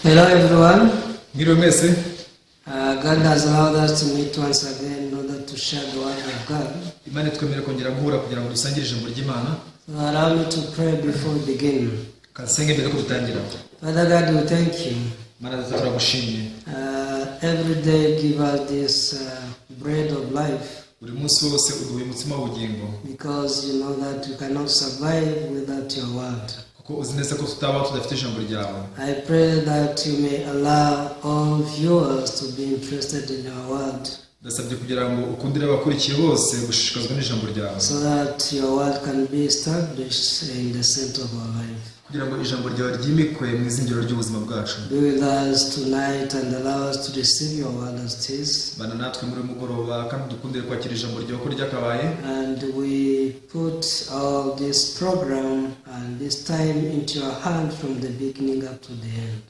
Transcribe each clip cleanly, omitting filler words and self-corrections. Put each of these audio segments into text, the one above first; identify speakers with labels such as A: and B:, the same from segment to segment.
A: Hello everyone.
B: God
A: has allowed us to meet once again in order to share the word of God. So allow me to pray before we begin. Father God, we thank you. Every day give us this bread of life. Because you know that you cannot survive without your word. I pray that you may allow all viewers to be interested in your word. So that your word can be established in the center of our life. Be with us tonight and allow us to receive your word as it is. And we put all this program and this time into your hand from the beginning up to the end.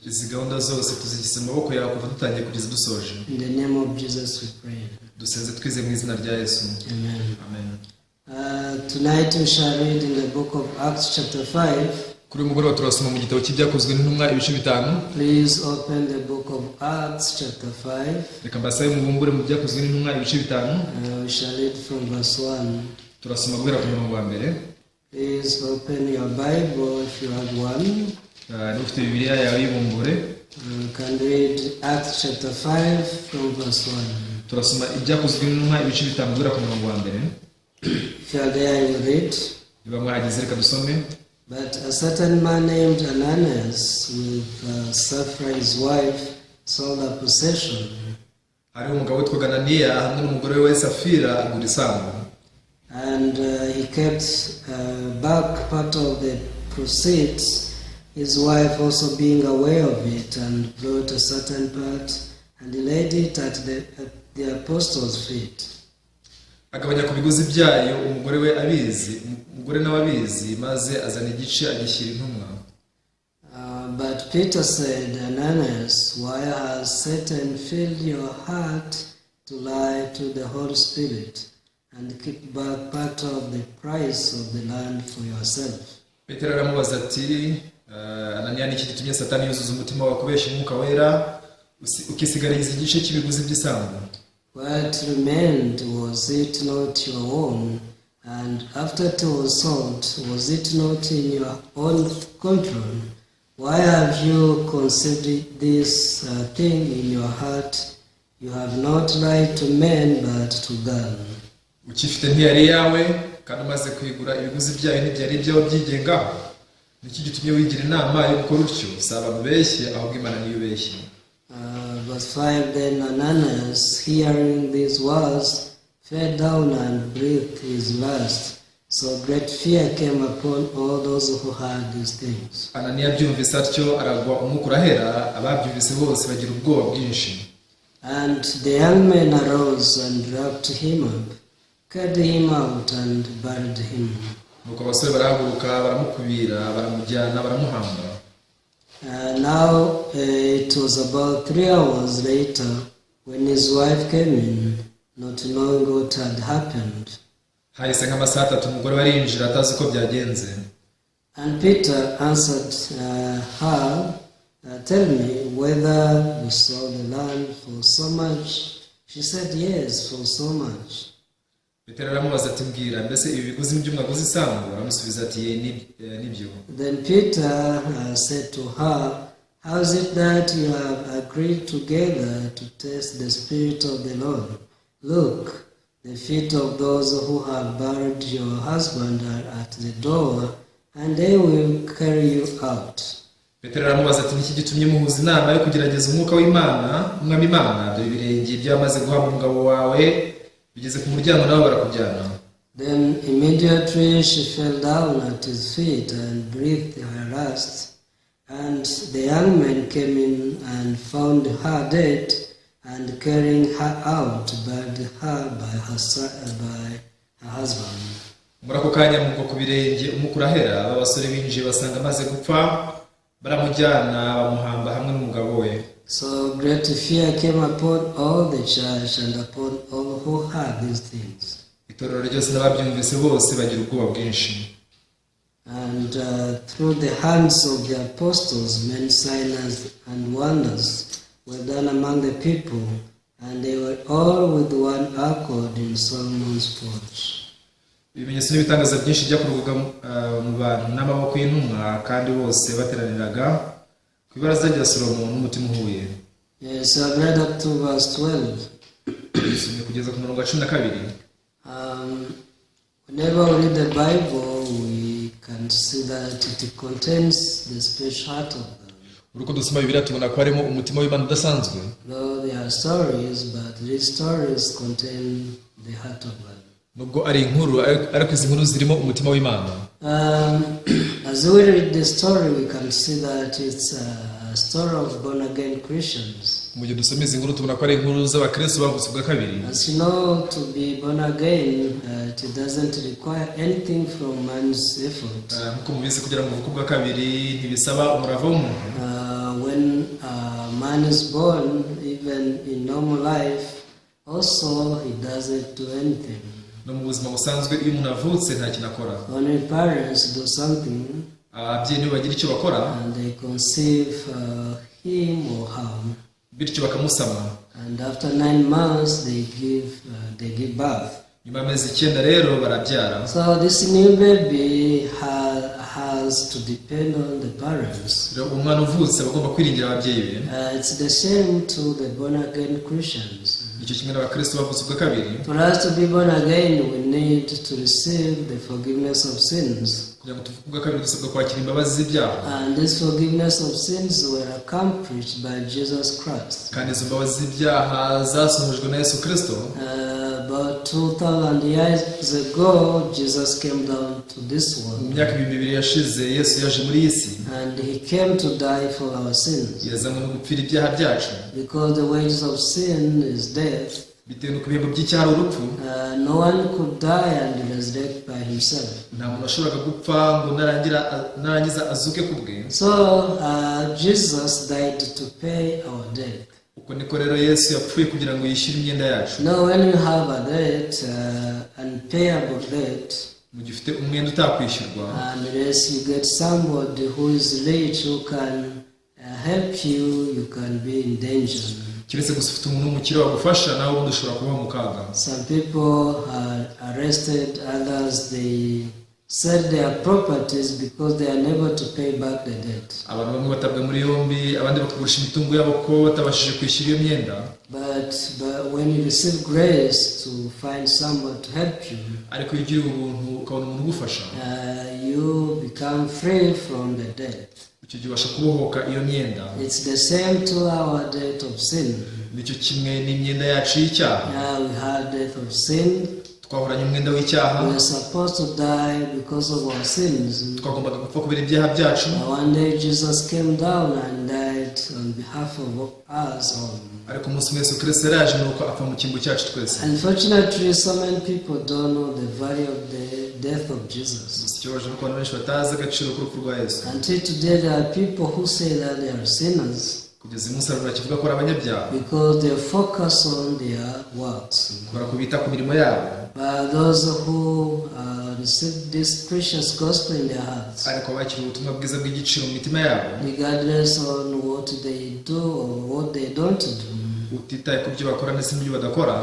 A: In the name of Jesus we pray. Amen. Tonight we shall read in the book of Acts chapter 5. Please open the book of Acts chapter 5. We shall read from verse 1. Please open your Bible if you have one. You can read Acts chapter 5 from verse 1. If you are there, you read. But a certain man named Ananias, with Sapphira his wife, sold a possession. And he kept back part of the proceeds, his wife also being aware of it, and brought a certain part, and he laid it at the apostles' feet.
B: Agabanya ku biguzi byayo umugore we abizi umugore n'ababizi maze azana igice agishyira intumwa.
A: But Peter said, Ananias, why has Satan filled your heart to lie to the Holy Spirit and keep back part of the price of the land for yourself?
B: Petero aramubaza ati Ananiya ni iki gitumye Satani yuzuza umutima wawe kubeshya umwuka wera ukisigariza igice cy'ibiguzi by'isambu?
A: What remained, was it not your own? And after it was sold, was it not in your own control? Why have you considered this thing in your heart? You have not lied to men but to God.
B: Ukifite ntiyari yawe kandi umaze kwigura ibiguzi byayo ntibyari ibyawe byigenga. Niki gitumye wigira inama yo gukora utyo? Saba mubeshye ahubwo Imana niyo ubeshye.
A: Verse 5, then Ananias, hearing these words, fell down and breathed his last. So great fear came upon all those who heard these things.
B: Ananiya byumvise atyo aragwa umwuka urahera, ababyumvise bose bagira ubwoba bwinshi.
A: And the young men arose and wrapped him up, carried him out and buried him.
B: Nuko abasore barahaguruka baramukubira baramujyana baramuhamba.
A: Now it was about 3 hours later when his wife came in, not knowing what had happened. And Peter answered her, tell me whether we sold the land for so much. She said, yes, for so much. Then Peter said to her, how is it that you have agreed together to test the Spirit of the Lord? Look, the feet of those who have buried your husband are at the door, and they will carry you out.
B: Petero aramubaza ati niki gitumye muhuza inama yo kugerageza umwuka w'Imana umwami Imana dore ibirenge byamaze guhamba umugabo wawe bigeze ku muryango nawe barakujyana.
A: Then immediately she fell down at his feet and breathed her last. And the young men came in and found her dead, and carrying her out, buried her by her husband.
B: Murako kanya muko ku birenge umwuka urahera abasore binjiye basanga amaze gupfa baramujyana bamuhamba hamwe n'umugabo we.
A: So great fear came upon all the church and upon all who heard these things.
B: Itorero ryose n'ababyumvise bose bagira ubwoba bwinshi.
A: And through the hands of the apostles, many signs and wonders were done among the people, and they were all with one accord in Solomon's porch.
B: ibimenyetso n'ibitangaza byinshi byakorwaga mu bantu n'amaboko y'intumwa kandi bose bateraniraga ku ibaraza rya Salomo n'umutima uhuye.
A: Yes, I've read up to verse 12.
B: Kugeza ku murongo wa 12.
A: Whenever we read the Bible, we can see that it contains the special heart of God.
B: Uruko dusoma Bibiliya tubona ko harimo umutima w'Imana udasanzwe.
A: Though there are stories, but these stories contain the heart of God.
B: Nubwo ari inkuru ariko izi nkuru zirimo umutima w'Imana.
A: As we read the story, we can see that it's a story of born again Christians.
B: Mu gihe dusoma izi nkuru tubona ko ari inkuru z'abakristo bavutse bwa kabiri.
A: As you know, to be born again, it doesn't require anything from man's effort.
B: Nkuko mubizi kugira ngo uvuke bwa kabiri ntibisaba umurava w'umuntu.
A: When a man is born, even in normal life, also he doesn't do anything.
B: No mu buzima busanzwe iyo umuntu avutse nta kintu akora.
A: Only parents do something.
B: Ababyeyi nibo bagira icyo bakora.
A: And they conceive him or her.
B: Bityo bakamusama.
A: And after 9 months they give birth.
B: Nyuma y'amezi 9 rero barabyara.
A: So this new baby has to depend on the parents.
B: Umwana uvutse bagomba kwiringira ababyeyi be.
A: It's the same to the born again Christians.
B: Icyo kimwe n'abakristo bavutse bwa kabiri.
A: For us to be born again, we need to receive the forgiveness of sins.
B: Kugira ngo tuvuke bwa kabiri dusabwa kwakira imbabazi z'ibyaha.
A: And this forgiveness of sins were accomplished by Jesus Christ.
B: Kandi izo mbabazi z'ibyaha zasohojwe na Yesu Kristo.
A: About 2,000 years ago, Jesus came down to this world.
B: Mu myaka 2000 yashize Yesu yaje muri iyi si.
A: And he came to die for our sins.
B: Yazanywe no gupfira ibyaha byacu.
A: Because the wages of sin is death.
B: Bitewe n'uko ibihembo by'icyaha ari urupfu.
A: No one could die and resurrect by himself.
B: Nta muntu washoboraga gupfa ngo narangiza azuke ku bwe.
A: So Jesus died to pay our debt.
B: Uko niko rero Yesu yapfuye kugira ngo yishyure imyenda yacu.
A: Now when you have a debt, unpayable debt,
B: mu gihe ufite umwenda utakwishyurwa,
A: unless you get somebody who is rich who can help you, you can be in danger.
B: Kiretse gusa ufite umuntu w'umukire wagufasha nawe ubundi ushobora kuba mu kaga.
A: Some people are arrested, others they sell their properties because they are unable to pay back the debt.
B: Abantu bamwe batabwa muri yombi, abandi bakagurisha imitungo yabo ko batabashije kwishyura iyo myenda.
A: But when you receive grace to find someone to help you,
B: ariko iyo ugira ubuntu ukabona umuntu ugufasha,
A: you become free from the debt.
B: icyo gihe ubasha kubohoka iyo myenda.
A: It's the same to our debt of sin.
B: Nicyo kimwe n'imyenda yacu y'icyaha.
A: We had death of sin.
B: Twahoranye umwenda w'icyaha.
A: We were supposed to die because of our sins.
B: Twagombaga gupfa kubera ibyaha byacu.
A: One day Jesus came down and died on behalf of us all.
B: Ariko umunsi Yesu Kristo yaraje nuko apfa mu cyimbo cyacu twese.
A: Unfortunately, so many people don't know the value of the death of Jesus.
B: Cyoje nuko abantu benshi batazi agaciro k'urupfu rwa Yesu.
A: Until today, there are people who say that they are sinners.
B: Kugeza umunsi barakivuga ko ari abanyabyaha.
A: Because they focus on their works.
B: Barakubita ku mirimo yabo.
A: But those who receive this precious gospel in their hearts,
B: ariko bakira ubutumwa bwiza bw'igiciro mu mitima yabo,
A: regardless on what they do or what they don't do,
B: utitaye ku byo bakora ndetse n'ibyo badakora,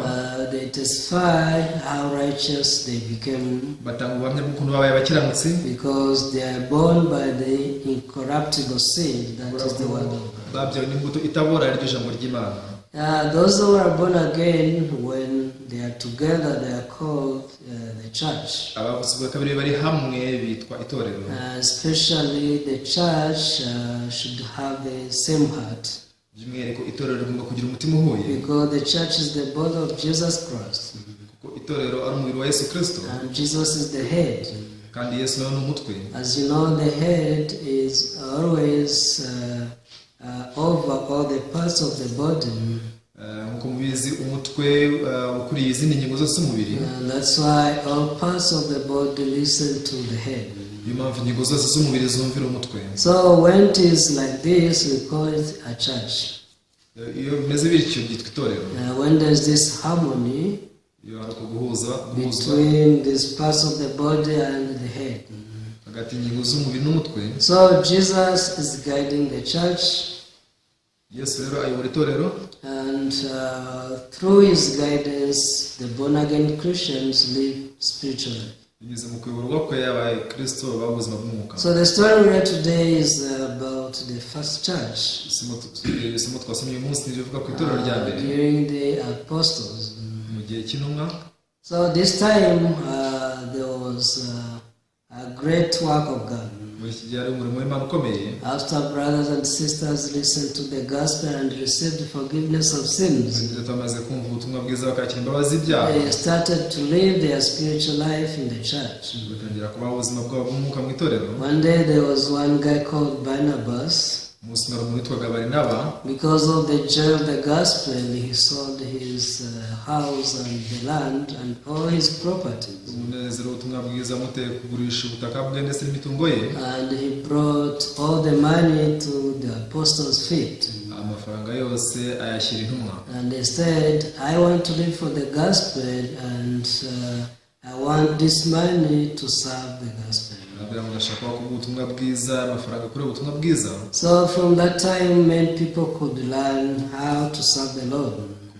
A: they testify how righteous they became,
B: batanga ubuhamya bw'ukuntu babaye abakiranutsi,
A: because they are born by the incorruptible seed, that is the word of God.
B: babyawe n'imbuto itabora iryo jambo ry'Imana.
A: Those who are born again, when they are together, they are called the church.
B: Abavutse bwa kabiri bari hamwe bitwa itorero.
A: Especially the church should have the same heart.
B: By'umwihariko itorero rigomba kugira umutima uhuye.
A: Because the church is the body of Jesus Christ.
B: Kuko itorero ari umubiri wa Yesu Kristo.
A: And Jesus is the head.
B: Kandi Yesu nawe ni umutwe.
A: As you know, the head is always over all the parts of the body.
B: Nkuko mubizi umutwe ukuriye izindi ngingo zose z'umubiri.
A: That's why all parts of the body listen to the head.
B: Impamvu ingingo zose z'umubiri zumvira umutwe.
A: So when it is like this, we call it a church.
B: Iyo bimeze bityo byitwa itorero.
A: When there's this harmony between these parts of the body and the head.
B: hagati y'ingingo z'umubiri n'umutwe.
A: So Jesus is guiding the church,
B: Yesu rero ayobora itorero,
A: and through his guidance, the born-again Christians live spiritually.
B: binyuze mu kuyoborwa kwe y'abakristo babaho ubuzima bw'umwuka.
A: So the story we read today is about the first church
B: isomo twasomye uyu munsi rivuga ku itorero rya mbere
A: during the apostles.
B: mu gihe cy'intumwa.
A: So this time there was a great work of God.
B: muri iki gihe hari umurimo w'Imana ukomeye.
A: After brothers and sisters listened to the gospel and received forgiveness of sins,
B: bamaze kumva ubutumwa bwiza bakakira imbabazi z'ibyaha,
A: they started to live their spiritual life in the church.
B: batangira kubaho ubuzima bwabo bw'umwuka mu itorero.
A: One day there was one guy called Barnabas.
B: umunsi umwe umuntu witwaga Barinaba,
A: Because of the joy of the gospel, he sold his house and the land and all his properties.
B: umunezero w'ubutumwa bwiza amuteye kugurisha ubutaka bwe ndetse n'imitungo ye,
A: And he brought all the money to the apostles' feet.
B: amafaranga yose ayashyira intumwa.
A: And they said, I want to live for the gospel, and I want this money to serve the gospel.
B: arabwira ngo ndashaka ko ubutumwa bwiza, amafaranga kuri ubutumwa bwiza.
A: So from that time, many people could learn how to serve the Lord.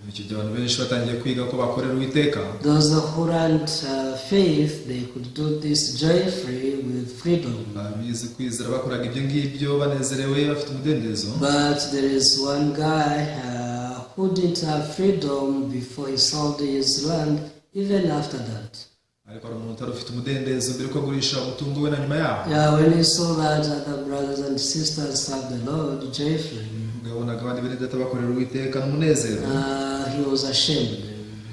B: icyo gihe abantu benshi batangiye kwiga ko bakorera Uwiteka.
A: Those who learned faith, they could do this joyfully with freedom.
B: bize kwizera bakoraga ibyo ngibyo banezerewe bafite umudendezo.
A: But there is one guy who didn't have freedom before he sold his land, even after that.
B: ariko hari umuntu utari ufite umudendezo mbere ko agurisha umutungo we na nyuma yaho.
A: Yeah, when he saw that other brothers and sisters serve the Lord joyfully,
B: ugabonaga abandi bene data bakorera Uwiteka n'umunezero,
A: he was ashamed.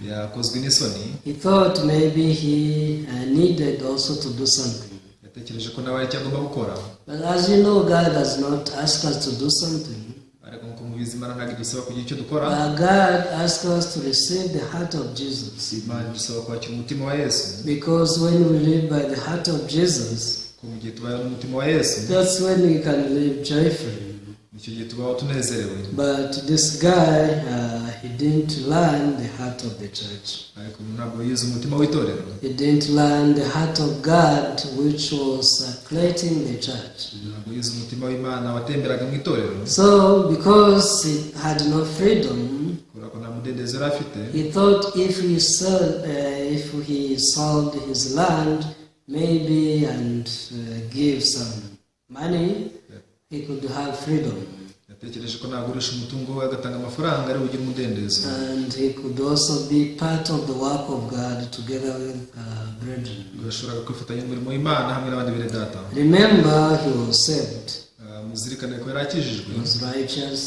B: yakozwe n'isoni.
A: He thought maybe he needed also to do something.
B: yatekereje ko nawe icyo agomba gukora.
A: But as you know, God does not ask us to do something.
B: ariko nk'uko mubizi Imana ntabwo idusaba kugira icyo dukora.
A: God asks us to receive the heart of Jesus.
B: Imana idusaba kwakira umutima wa Yesu.
A: Because when we live by the heart of Jesus,
B: ko mu gihe tubayeho n'umutima wa Yesu,
A: that's when we can live joyfully.
B: icyo gihe tubaho tunezerewe.
A: But this guy, he didn't learn the heart of the church.
B: ariko ntabwo yize umutima w'itorero.
A: He didn't learn the heart of God, which was circulating the church.
B: ntabwo yize umutima w'Imana watemberaga mu itorero.
A: So, because he had no freedom,
B: kubera ko nta mudendezo yari afite,
A: he thought if he sold his land, maybe, and give some money, he could have freedom.
B: yatekereje ko nagurisha umutungo we agatanga amafaranga ari bugire umudendezo.
A: And he could also be part of the work of God together with brethren.
B: yashoboraga kwifatanya n'umurimo w'Imana hamwe n'abandi bene data.
A: Remember, he was saved.
B: muzirikane ko yari akijijwe,
A: He was righteous.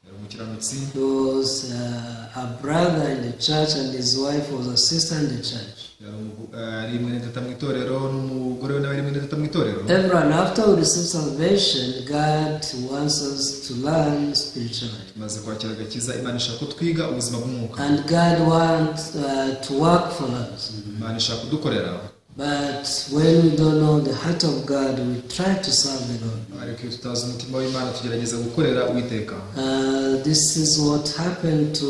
B: yari umukiranutsi,
A: He was a brother in the church, and his wife was a sister in the church.
B: yari mwene data mu itorero n'umugore we nawe ari mwene data mu itorero.
A: Everyone, after we receive salvation, God wants us to learn spiritually.
B: tumaze kwakira agakiza, Imana ishaka ko twiga ubuzima bw'umwuka.
A: And God wants to work for us.
B: Imana ishaka kudukorera.
A: But when we don't know the heart of God, we try to serve the Lord.
B: ariko iyo tutazi umutima w'Imana tugerageza gukorera Uwiteka.
A: This is what happened to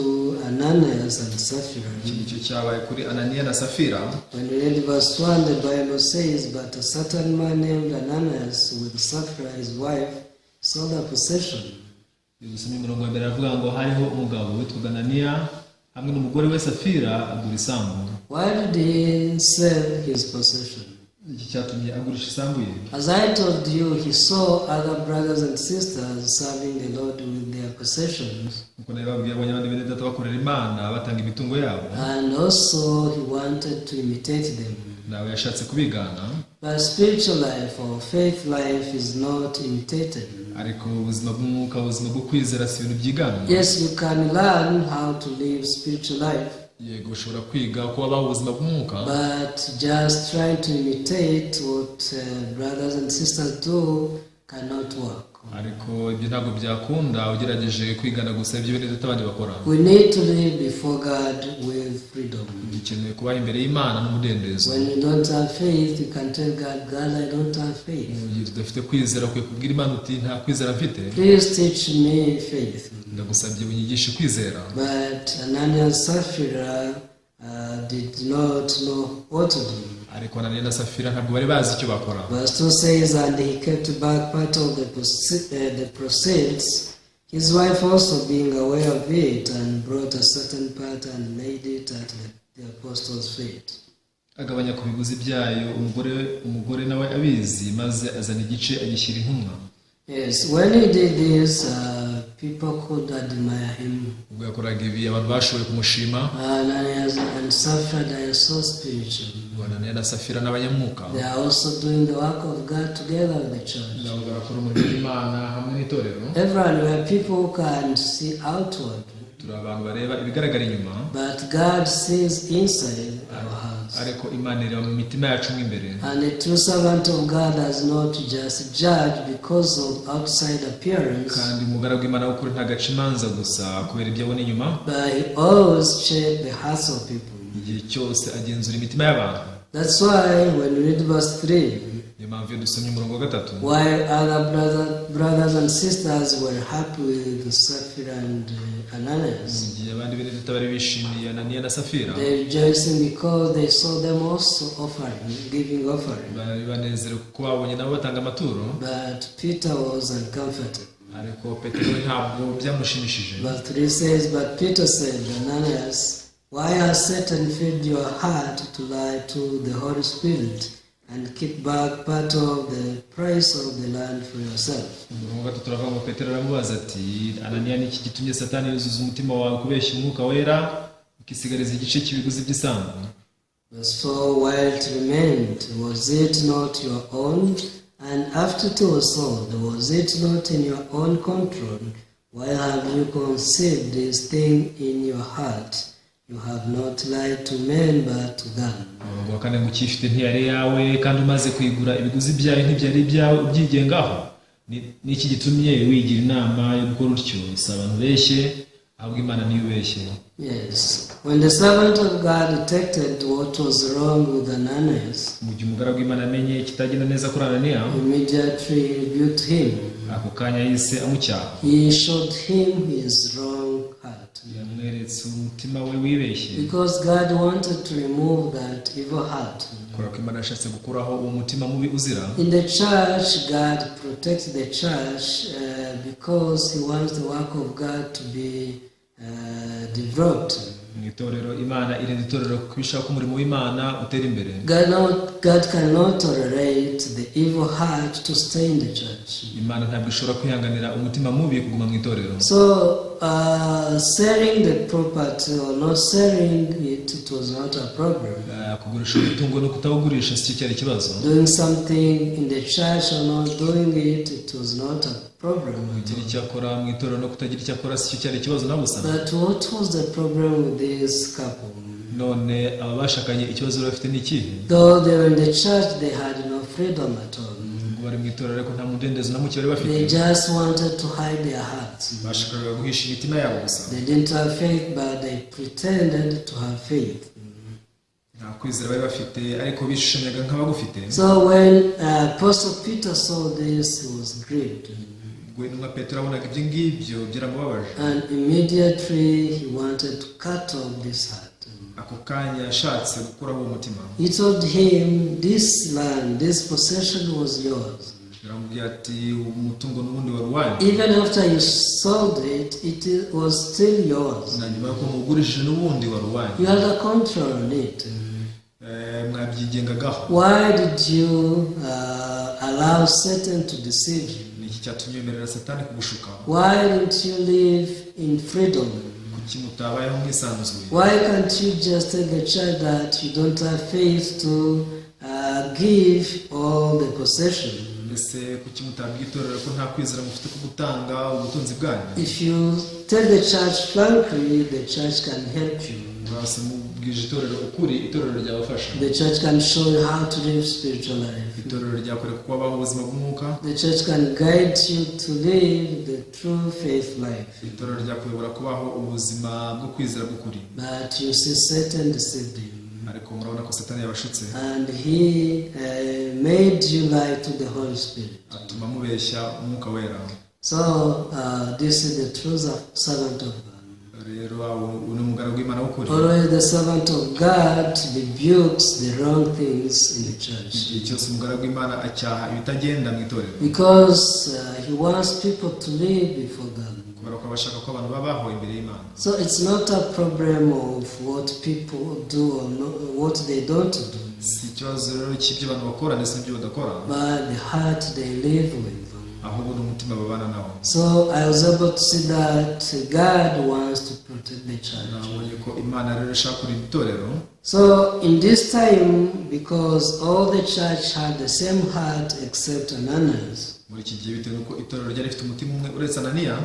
A: Ananias and Sapphira.
B: iki nicyo cyabaye kuri Ananiya na Safira.
A: When we read verse 1, the Bible says, But a certain man named Ananias with Sapphira his wife sold a possession.
B: Dusomye imirongo ya mbere aravuga ngo hariho umugabo witwaga Ananiya hamwe n'umugore we Safira agura isambu.
A: Why did he sell his possession?
B: iki cyatumye agurisha isambu ye.
A: As I told you, he saw other brothers and sisters serving the Lord with their possessions.
B: Kuko nababwiye abonye abandi bene data bakorera Imana batanga imitungo yabo.
A: And also he wanted to imitate them.
B: nawe yashatse kubigana.
A: But spiritual life or faith life is not imitated.
B: ariko ubuzima bw'umwuka, ubuzima bwo kwizera si ibintu byiganwa.
A: Yes, you can learn how to live spiritual life.
B: yego ushobora kwiga uko wabaho ubuzima bw'umwuka.
A: But just trying to imitate what brothers and sisters do cannot work.
B: ariko ibyo ntabwo byakunda ugerageje kwigana gusa ibyo bene data abandi bakora.
A: We need to live before God with freedom.
B: dukeneye kubaho imbere y'Imana n'umudendezo.
A: When you don't have faith, you can tell God, God, I don't have faith.
B: mu gihe tudafite kwizera ukwiye kubwira Imana uti nta kwizera mfite.
A: Please teach me faith.
B: ndagusabye unyigishe kwizera.
A: But Ananias and Sapphira did not know what to do.
B: ariko Ananiya na Safira ntabwo bari bazi icyo bakora.
A: Verse 2 says, and he kept back part of the proceeds, his wife also being aware of it, and brought a certain part and laid it at the apostles' feet.
B: Agabanya ku biguzi byayo, umugore nawe abizi, maze azana igice agishyira intumwa.
A: Yes, when he did this, people could admire him.
B: Ubwo yakoraga ibi abantu bashoboye kumushima.
A: Ananias and Sapphira, they are so spiritual.
B: Ananiya na Safira n'abanyamwuka.
A: They are also doing the work of God together with the church.
B: Nabo barakora umurimo w'Imana hamwe n'itorero.
A: Everyone, we are people who can see outward.
B: Turi abantu bareba ibigaragara inyuma.
A: But God sees inside our hearts.
B: Ariko Imana ireba mu mitima yacu imbere.
A: And a true servant of God does not just judge because of outside appearance.
B: Kandi umugaragu w'Imana w'ukuri ntagaca imanza gusa kubera ibyo abona inyuma.
A: But he always checks the hearts of people.
B: Igihe cyose agenzura imitima y'abantu.
A: That's why when we read verse 3,
B: niyo mpamvu iyo dusomye umurongo wa 3,
A: while other brothers and sisters were happy with Sapphira and Ananias,
B: igihe abandi bene bari bishimiye Ananiya na Safira,
A: they rejoicing because they saw them also giving offering.
B: bari banezerewe kuko babonye nabo batanga amaturo.
A: But Peter was uncomforted.
B: Ariko Petero ntabwo byamushimishije.
A: Verse 3 says, but Peter said, Ananias, why has Satan filled your heart to lie to the Holy Spirit and keep back part of the price of the land for yourself?
B: Umurongo wa 3 turavuga ngo Petero aramubaza ati, Ananiya, ni iki gitumye Satani yuzuza umutima wawe kubeshya umwuka wera ukisigariza igice cy'ibiguzi by'isambu?
A: Verse 4, while it remained, was it not your own? And after it was sold, was it not in your own control? Why have you conceived this thing in your heart? You have not lied to men but to God.
B: Umurongo wa 4 ngo ukifite ntiyari yawe kandi umaze kuyigura ibiguzi byayo ntibyari ibyawe ubyigengaho. Ni iki gitumye wigira inama yo gukora utyo? Si abantu beshye, ahubwo Imana niyo ubeshye.
A: Yes. When the servant of God detected what was wrong with Ananias,
B: mu gihe umugaragu w'Imana amenye ikitagenda neza kuri Ananiya,
A: immediately rebuked him.
B: ako kanya yise amucyaha.
A: He showed him his wrong heart.
B: Yamweretse umutima we wibeshye.
A: Because God wanted to remove that evil heart.
B: Kubera ko Imana yashatse gukuraho uwo mutima mubi uzira.
A: In the church, God protects the church because He wants the work of God to be developed.
B: Mu itorero Imana irinda itorero kubishaka umurimo w'Imana utera imbere.
A: God cannot tolerate the evil heart to stay in the church.
B: Imana ntabwo ishobora kwihanganira umutima mubi kuguma mu itorero.
A: So selling the property or not selling it was not a problem.
B: Kugurisha umutungo no kutawugurisha si cyari ikibazo.
A: Doing something in the church or not doing it was not a problem.
B: Kugira icyo akora mu itorero no kutagira icyo akora si cyari ikibazo na busa.
A: But what was the problem with this couple?
B: None aba bashakanye ikibazo bafite ni iki?
A: Though they were in the church, they had no freedom at all.
B: Bari mu itorero ariko nta mudendezo na muke bari bafite.
A: They just wanted to hide their hearts.
B: Bashakaga guhisha imitima yabo gusa.
A: They didn't have faith, but they pretended to have faith.
B: Nta kwizera bari bafite ariko bishushanyaga nk'abagufite.
A: So when Apostle Peter saw this, he was grieved.
B: Nka Petero abonaga ibyo ngibyo byaramubabaje.
A: And immediately he wanted to cut off this heart.
B: Ako kanya yashatse gukuraho umutima.
A: He told him, this land, this possession was yours.
B: Yaramubwiye ati umutungo n'ubundi wari uwanyu.
A: Even after you sold it, it was still yours.
B: Na nyuma y'uko mugurishije n'ubundi wari uwanyu.
A: You had a control on it.
B: Mwabyigengagaho.
A: Why did you allow Satan to deceive you?
B: Cyatumye umerera Satani kugushuka.
A: Why didn't you live in freedom?
B: Kuki mutabayeho mwisanzuye?
A: Why can't you just tell the church that you don't have faith to give all the possession?
B: Ese kuki mutabwiye itorero ko nta kwizera mufite ko gutanga ubutunzi bwanyu?
A: If you tell the church frankly, the church can help you.
B: Mubwije itorero ukuri, itorero ryabafasha.
A: The church can show you how to live spiritual life.
B: Itorero ryakore kuko abaho ubuzima bw'umwuka.
A: The church can guide you to live the true faith life.
B: Itorero ryakuyobora kubaho ubuzima bwo kwizera bw'ukuri.
A: But you see, Satan deceived him.
B: Ariko murabona ko Satani yabashutse.
A: And he made you lie to the Holy Spirit.
B: Atuma mubeshya umwuka wera.
A: So this is the true servant of God.
B: rero uno mugaragu w'Imana w'ukuri
A: Always the servant of God rebukes the wrong things in the church.
B: igihe cyose umugaragu w'Imana acyaha ibitagenda mu itorero
A: Because he wants people to live before God.
B: kubera ko abashaka ko abantu babaho imbere y'Imana.
A: So it's not a problem of what people do or what they don't do,
B: si ikibazo rero cy'ibyo abantu bakora ndetse n'ibyo badakora,
A: but the heart they live with.
B: ahubwo n'umutima babana nawo.
A: So I was able to see that God wants to protect the church.
B: nabonye ko Imana rero ishaka kurinda itorero.
A: So in this time, because all the church had the same heart except Ananias,
B: muri iki gihe bitewe n'uko itorero ryari rifite umutima umwe uretse Ananiya,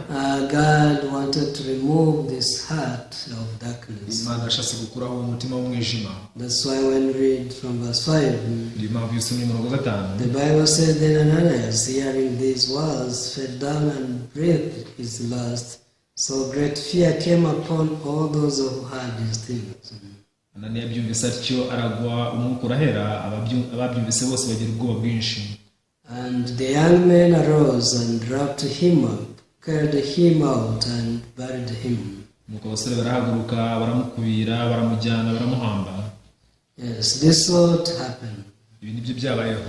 A: God wanted to remove this heart of darkness.
B: Imana yashatse gukuraho umutima w'umwijima.
A: That's why when we read from verse 5,
B: niyo mpamvu iyo usomye umurongo wa 5,
A: the Bible says, then Ananias, hearing these words, fell down and breathed his last. So great fear came upon all those who heard these things.
B: Ananiya abyumvise atyo aragwa umwuka urahera, ababyumvise bose bagira ubwoba bwinshi.
A: And the young men arose and wrapped him up, carried him out and buried him.
B: nuko abasore barahaguruka baramukubira baramujyana baramuhamba.
A: Yes, this what happened.
B: ibi nibyo byabayeho.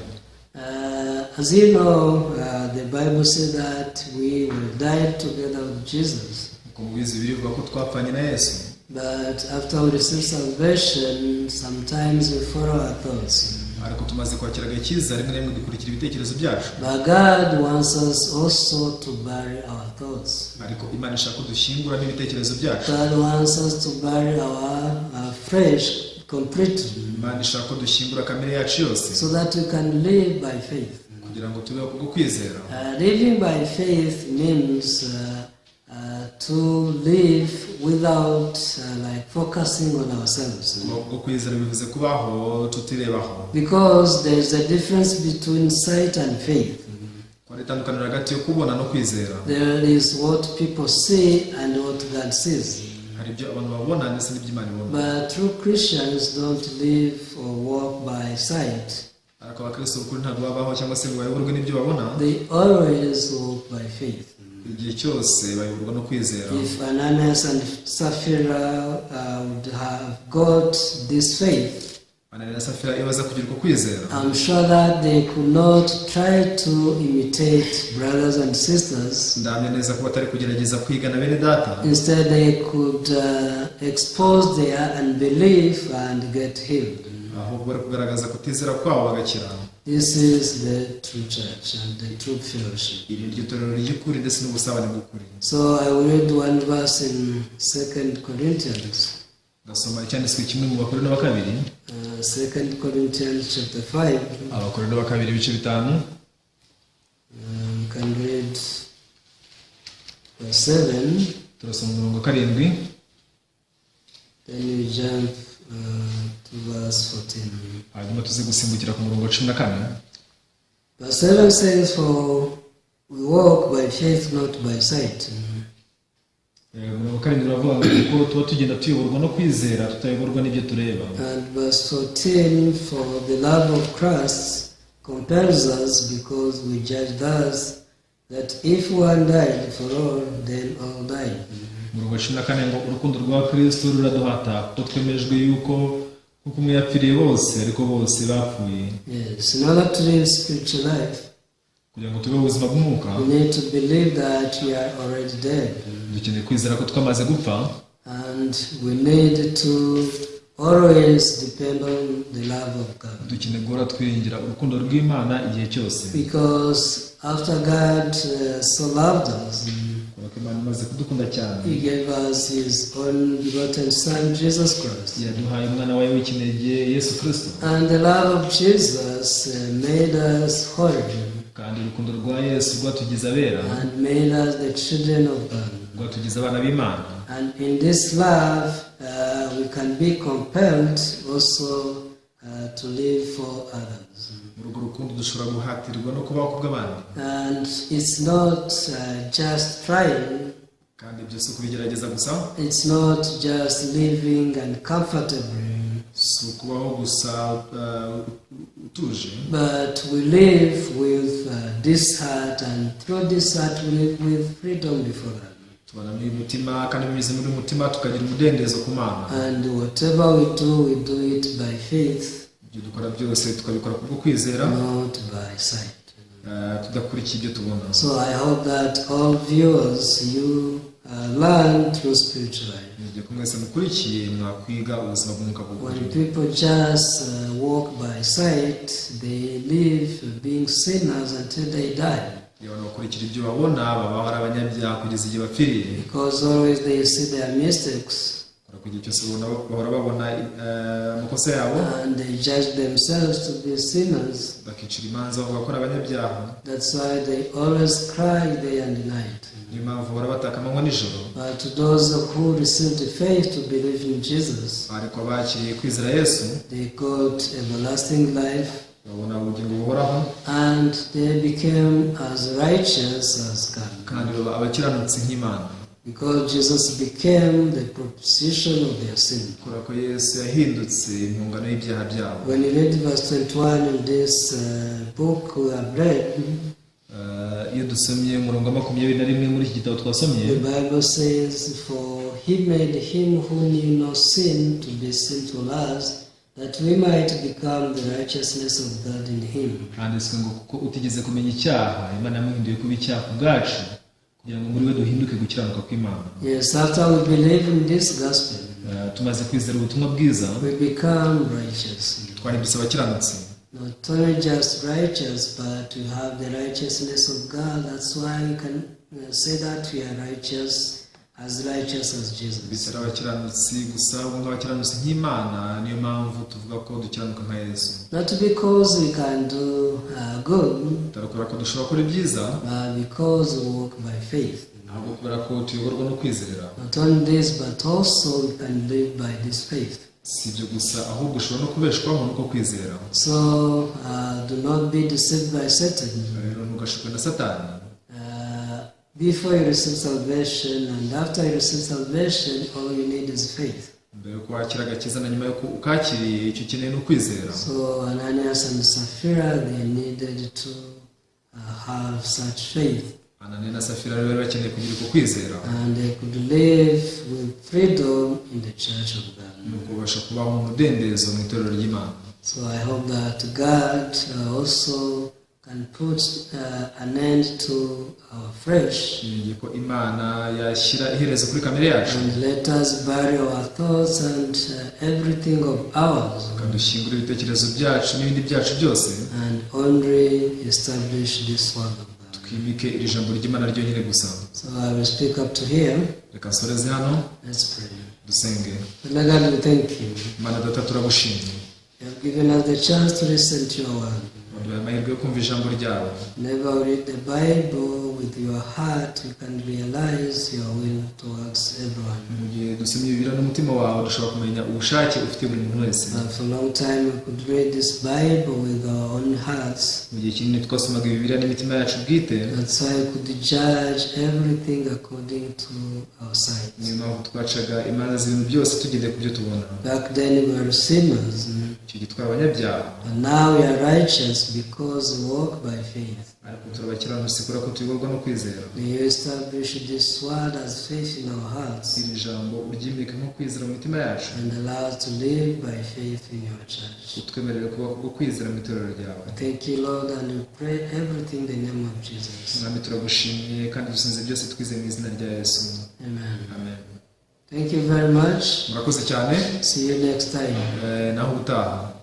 A: As you know, the Bible says that we will die together with Jesus.
B: uko mubizi birivuga ko twapfanye na Yesu,
A: But after we receive salvation, sometimes we follow our thoughts.
B: ariko tumaze kwakira agakiza rimwe na rimwe dukurikira ibitekerezo byacu.
A: But God wants us also to bury our thoughts.
B: ariko Imana ishaka ko dushyingura n'ibitekerezo byacu.
A: God wants us to bury our flesh completely,
B: Imana ishaka ko dushyingura kamere yacu yose
A: so that we can live by faith.
B: kugira ngo tubeho kubwo kwizera.
A: Living by faith means to live without like focusing on ourselves.
B: Kubwo kwizera bivuze kubaho tutirebaho.
A: Because there is a difference between sight and faith.
B: Kwa itandukaniro hagati yo kubona no kwizera.
A: There is what people see and what God sees.
B: hari ibyo abantu babona ndetse n'ibyo Imana ibona.
A: But true Christians don't live or walk by sight.
B: ariko abakristo b'ukuri ntabwo babaho cyangwa se ngo bayoborwe n'ibyo babona.
A: They always walk by faith.
B: igihe cyose bayoborwa no kwizera.
A: If Ananias and Sapphira would have got this faith,
B: Ananias na Sapphira iyo baza kugira uko kwizera,
A: I'm sure that they could not try to imitate brothers and sisters.
B: ndamya neza ko batari kugerageza kwigana bene data.
A: Instead, they could expose their unbelief and get healed.
B: ahubwo bari kugaragaza kutizera kwabo bagakira.
A: This is the true church and the true fellowship.
B: iri ryo torero ry'ukuri ndetse n'ubusabane bw'ukuri.
A: So I will read one verse in 2 Corinthians.
B: Gasoma icyanditswe kimwe mu Bakorinto ba kabiri.
A: 2 Corinthians chapter 5.
B: Abakorinto ba kabiri ibice 5.
A: You can read verse 7.
B: Turasoma umurongo 7.
A: Then you jump to verse 14.
B: hanyuma tuze gusimbukira ku murongo 14.
A: Verse 7 says, for we walk by faith, not by sight.
B: Umurongo 7 uravuga ngo tuba tugenda tuyoborwa no kwizera tutayoborwa n'ibyo tureba.
A: And verse 14, for the love of Christ compels us, because we judge thus, that if one died for all, then all died.
B: Umurongo 14 ngo urukundo rwa Kristo ruraduhata kuko twemejwe yuko kuko umwe yapfiriye bose ariko bose bapfuye.
A: Yes, in order to live spiritual life,
B: kugira ngo tube ubuzima bw'umwuka,
A: we need to believe that we are already dead.
B: dukeneye kwizera ko twamaze gupfa.
A: And we need to always depend on the love of God.
B: dukeneye guhora twiringira urukundo rw'Imana igihe cyose.
A: Because after God so loved us,
B: Imana imaze kudukunda cyane,
A: He gave us His own begotten Son, Jesus Christ.
B: yaduhaye umwana wawe w'ikinege Yesu Kristo.
A: And the love of Jesus made us holy
B: kandi urukundo rwa Yesu rwatugize abera,
A: and made us the children of God.
B: rwatugize abana b'Imana.
A: And in this love, we can be compelled also to live for others.
B: muri urwo rukundo dushobora guhatirwa no kubaho kubw'abandi.
A: And it's not just trying.
B: kandi ibyo si ukubigerageza gusa,
A: It's not just living and comfortably,
B: si ukubaho gusa utuje,
A: but we live with this heart, and through this heart we live with freedom before God.
B: tubana mu mutima kandi binyuze muri mutima tukagira umudendezo ku Mana.
A: And whatever we do it by faith,
B: ibyo dukora byose tukabikora kubwo kwizera,
A: not by sight.
B: tudakurikiye ibyo tubona.
A: So I hope that all viewers, you learn through spiritual life.
B: Ngiye kumwese mukurikiye mwakwiga ubuzima bw'umwuka bw'ukuri.
A: When people just walk by sight, they live being sinners until they die.
B: Iyo bakurikira ibyo babona baba ari abanyabyaha kugeza igihe bapfiriye.
A: Because always they see their mistakes.
B: Kugira cyose bahora babona amakosa yabo.
A: And they judge themselves to be sinners.
B: Bakicira imanza bavuga ko ari abanyabyaha.
A: That's why they always cry day and night.
B: Niyo mpamvu bahora bataka amanywa n'ijoro.
A: But to those who received the faith to believe in Jesus,
B: ariko bakiriye kwizera Yesu,
A: they got everlasting life.
B: babona ubugingo buhoraho,
A: and they became as righteous as God.
B: kandi abakiranutsi nk'Imana.
A: Because Jesus became the propitiation of their sin.
B: Kubera ko Yesu yahindutse impongano y'ibyaha byabo.
A: When you read verse 21 in this book we have read,
B: iyo dusomye umurongo wa 21 muri iki gitabo twasomye,
A: the Bible says, "For he made him who knew no sin to be sin to us, that we might become the righteousness of God in him."
B: handitswe ngo kuko utigeze kumenya icyaha Imana yamuhinduye kuba icyaha ku bwacu kugira ngo muri we duhinduke gukiranuka kw'Imana.
A: Yes, after we believe in this gospel,
B: tumaze kwizera ubutumwa bwiza,
A: we become righteous.
B: twahindutse abakiranutsi.
A: Not only just righteous, but we have the righteousness of God. That's why you can say that we are righteous as Jesus.
B: Bitera abakiranutsi gusa ubwo abakiranutsi nk'Imana, niyo mpamvu tuvuga ko dukiranuka nka Yesu.
A: Not because we can do good,
B: tarakora ko dushobora gukora ibyiza,
A: but because we walk by faith.
B: ntabwo kubera ko tuyoborwa no kwizera.
A: Not only this, but also we can live by this faith.
B: Si ibyo gusa, ahubwo ushobora no kubeshwaho nuko kwizera.
A: So do not be deceived by Satan.
B: Rero ntugashukwe na Satani.
A: Before you receive salvation and after you receive salvation, all you need is faith.
B: Mbere yo kwakira agakiza na nyuma yo ukakiriye, icyo ukeneye ni ukwizera.
A: So Ananias and Sapphira, they needed to have such faith.
B: Ananiya na Safira rero bakeneye kugira uko kwizera,
A: and they could live with freedom in the church of God.
B: nuko babasha kubaho mu mudendezo mu itorero ry'Imana.
A: So I hope that God also can put an end to our flesh,
B: ngiye ko Imana yashyira iherezo kuri kamere yacu,
A: and let us bury our thoughts and everything of ours,
B: kadushyingura ibitekerezo byacu n'ibindi byacu byose,
A: and only establish this word of God.
B: twimike iri jambo ry'Imana ryonyine gusa.
A: So I will speak up to here.
B: Reka nsoreze hano,
A: Let's pray.
B: dusenge.
A: Father God, we thank you.
B: Mana Data, turagushimye,
A: You have given us the chance to listen to your word.
B: waduhaye amahirwe yo kumva ijambo ryawe.
A: Whenever we read the Bible with your heart, you can realize your will towards everyone.
B: Mu gihe dusomye Bibiliya n'umutima wawe, dushobora kumenya ubushake ufite buri muntu wese.
A: For a long time we could read this Bible with our own hearts.
B: Mu gihe kinini twasomaga Bibiliya n'imitima yacu bwite,
A: That's why we could judge everything according to our sight.
B: niyo mpamvu twacaga imanza z'ibintu byose tugendeye ku byo tubona.
A: Back then we were sinners,
B: icyo gihe twari abanyabyaha,
A: but now we are righteous because we walk by faith.
B: ariko turabakiranutsi kubera ko tuyoborwa no kwizera.
A: May you establish this word as faith in our hearts
B: iri jambo uryimike nko kwizera mu mitima yacu,
A: and allow us to live by faith in your church.
B: utwemerere kuba kubwo kwizera mu itorero ryawe.
A: Thank you, Lord, and we pray everything in the name of Jesus.
B: Mwami, turagushimiye kandi dusinze byose twizeye mu izina rya Yesu.
A: Amen.
B: Amen.
A: Thank you very much.
B: Murakoze cyane,
A: See you next time.
B: naho ubutaha.